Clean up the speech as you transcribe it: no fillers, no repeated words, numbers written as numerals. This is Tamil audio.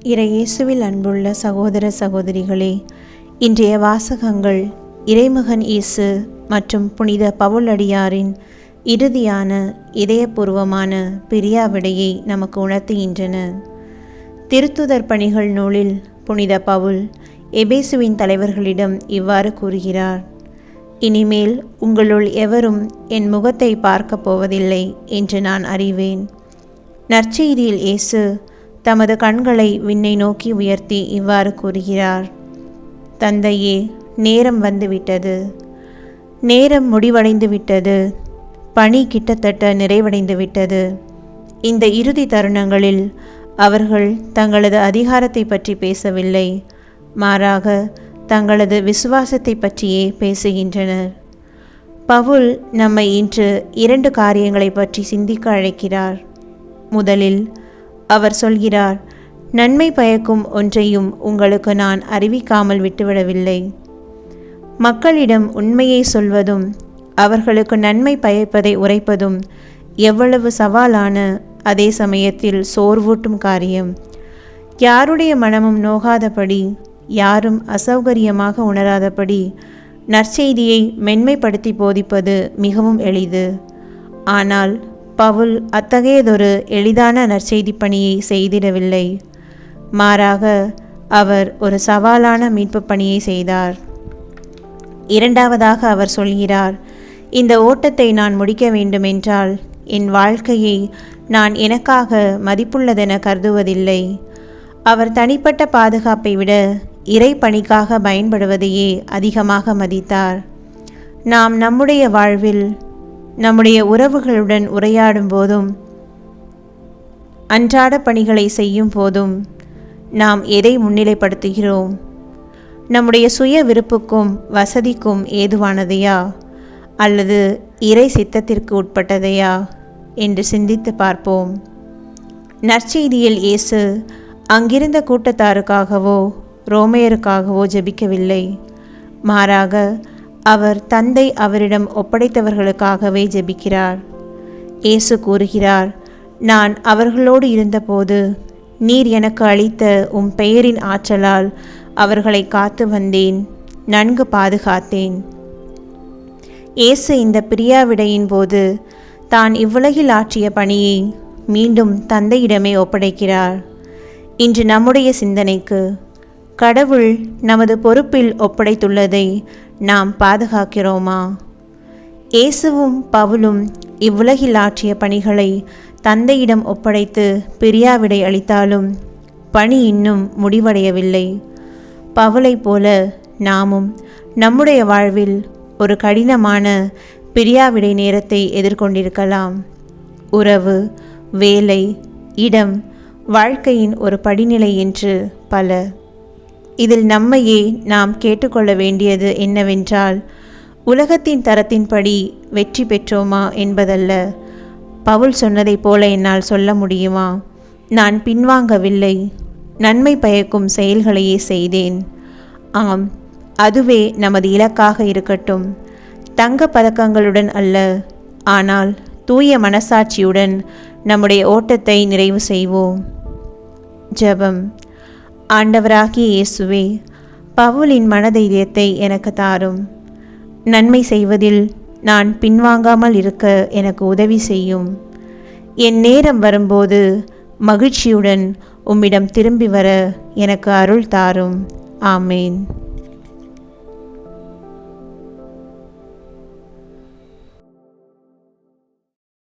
இறையேசுவில் அன்புள்ள சகோதர சகோதரிகளே, இன்றைய வாசகங்கள் இறைமகன் இயேசு மற்றும் புனித பவுலடியாரின் இறுதியான இதயபூர்வமான பிரியாவிடையை நமக்கு உணர்த்துகின்றன. திருத்துதர் பணிகள் நூலில் புனித பவுல் எபேசுவின் தலைவர்களிடம் இவ்வாறு கூறுகிறார்: இனிமேல் உங்களுள் எவரும் என் முகத்தை பார்க்கப் போவதில்லை என்று நான் அறிவேன். நற்செய்தியில் இயேசு தமது கண்களை விண்ணை நோக்கி உயர்த்தி இவ்வாறு கூறுகிறார்: தந்தையே, நேரம் வந்துவிட்டது, நேரம் முடிவடைந்து விட்டது, பணி கிட்டத்தட்ட நிறைவடைந்து விட்டது. இந்த இறுதி தருணங்களில் அவர்கள் தங்களது அதிகாரத்தை பற்றி பேசவில்லை, மாறாக தங்களது விசுவாசத்தை பற்றியே பேசுகின்றனர். பவுல் நம்மை இன்று 2 காரியங்களை பற்றி சிந்திக்க அழைக்கிறார். முதலில் அவர் சொல்கிறார், நன்மை பயக்கும் ஒன்றையும் உங்களுக்கு நான் அறிவிக்காமல் விட்டுவிடவில்லை. மக்களிடம் உண்மையை சொல்வதும் அவர்களுக்கு நன்மை பயப்பதை உரைப்பதும் எவ்வளவு சவாலான, அதே சமயத்தில் சோர்வூட்டும் காரியம். யாருடைய மனமும் நோகாதபடி, யாரும் அசௌகரியமாக உணராதபடி நற்செய்தியை மென்மைப்படுத்தி போதிப்பது மிகவும் எளிது. ஆனால் பவுல் அத்தகையதொரு எளிதான நற்செய்தி பணியை செய்திடவில்லை. மாறாக அவர் ஒரு சவாலான மீட்பு பணியை செய்தார். இரண்டாவதாக அவர் சொல்கிறார், இந்த ஓட்டத்தை நான் முடிக்க வேண்டுமென்றால் என் வாழ்க்கையை நான் எனக்காக மதிப்புள்ளதென கருதுவதில்லை. அவர் தனிப்பட்ட பாதுகாப்பை விட இறை பணிக்காக பயன்படுவதையே அதிகமாக மதித்தார். நாம் நம்முடைய வாழ்வில் நம்முடைய உறவுகளுடன் உரையாடும் போதும் அன்றாட பணிகளை செய்யும் போதும் நாம் எதை முன்னிலைப்படுத்துகிறோம்? நம்முடைய சுய விருப்புக்கும் வசதிக்கும் ஏதுவானதையா, அல்லது இறை சித்தத்திற்கு உட்பட்டதையா என்று சிந்தித்து பார்ப்போம். நற்செய்தியில் இயேசு அங்கிருந்த கூட்டத்தாருக்காகவோ ரோமையருக்காகவோ ஜெபிக்கவில்லை. மாறாக அவர் தந்தை அவரிடம் ஒப்படைத்தவர்களுக்காகவே ஜெபிக்கிறார். இயேசு கூறுகிறார், நான் அவர்களோடு இருந்தபோது நீர் எனக்கு அளித்த உம் பெயரின் ஆற்றலால் அவர்களை காத்து வந்தேன், நன்கு பாதுகாத்தேன். இயேசு இந்த பிரியாவிடையின் போது தான் இவ்வுலகில் ஆற்றிய பணியை மீண்டும் தந்தையிடமே ஒப்படைக்கிறார். இன்று நம்முடைய சிந்தனைக்கு, கடவுள் நமது பொறுப்பில் ஒப்படைத்துள்ளதை நாம் பாதுகாக்கிறோமா? இயேசுவும் பவுலும் இவ்வுலகில் ஆற்றிய பணிகளை தந்தையிடம் ஒப்படைத்து பிரியாவிடை அளித்தாலும் பணி இன்னும் முடிவடையவில்லை. பவுலைப் போல நாமும் நம்முடைய வாழ்வில் ஒரு கடினமான பிரியாவிடை நேரத்தை எதிர்கொண்டிருக்கலாம். உறவு, வேலை, இடம், வாழ்க்கையின் ஒரு படிநிலை என்று பல. இதில் நம்மையே நாம் கேட்டுக்கொள்ள வேண்டியது என்னவென்றால், உலகத்தின் தரத்தின்படி வெற்றி பெற்றோமா என்பதல்ல. பவுல் சொன்னதைப் போல என்னால் சொல்ல முடியுமா, நான் பின்வாங்கவில்லை, நன்மை பயக்கும் செயல்களையே செய்தேன். ஆம், அதுவே நமது இலக்காக இருக்கட்டும். தங்க பதக்கங்களுடன் அல்ல, ஆனால் தூய மனசாட்சியுடன் நம்முடைய ஓட்டத்தை நிறைவு செய்வோம். ஜெபம். ஆண்டவராகிய இயேசுவே, பவுலின் மனதைரியத்தை எனக்கு தாரும். நன்மை செய்வதில் நான் பின்வாங்காமல் இருக்க எனக்கு உதவி செய்யும். என் நேரம் வரும்போது மகிழ்ச்சியுடன் உம்மிடம் திரும்பி வர எனக்கு அருள் தாரும். ஆமேன்.